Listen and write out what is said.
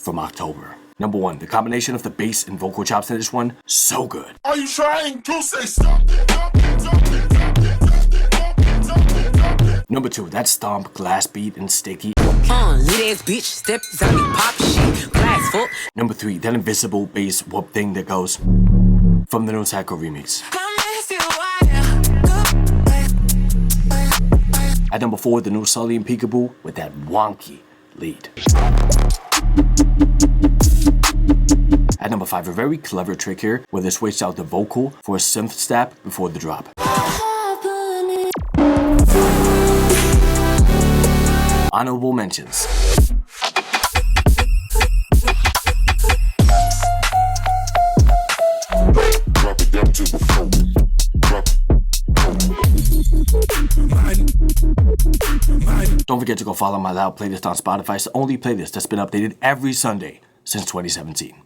from October. Number 1, the combination of the bass and vocal chops in this one, so good. Are you trying to say something? Number 2, that stomp, glass beat, and sticky. Lit ass bitch, step zombie pop shit, glass fuck. Number 3, that invisible bass whoop thing that goes from the new Psycho remix. At number 4, the new Sully and Peekaboo with that wonky lead. At number 5, a very clever trick here where they switched out the vocal for a synth stab before the drop. Honorable mentions. Don't forget to go follow my Loud playlist on Spotify. It's the only playlist that's been updated every Sunday since 2017.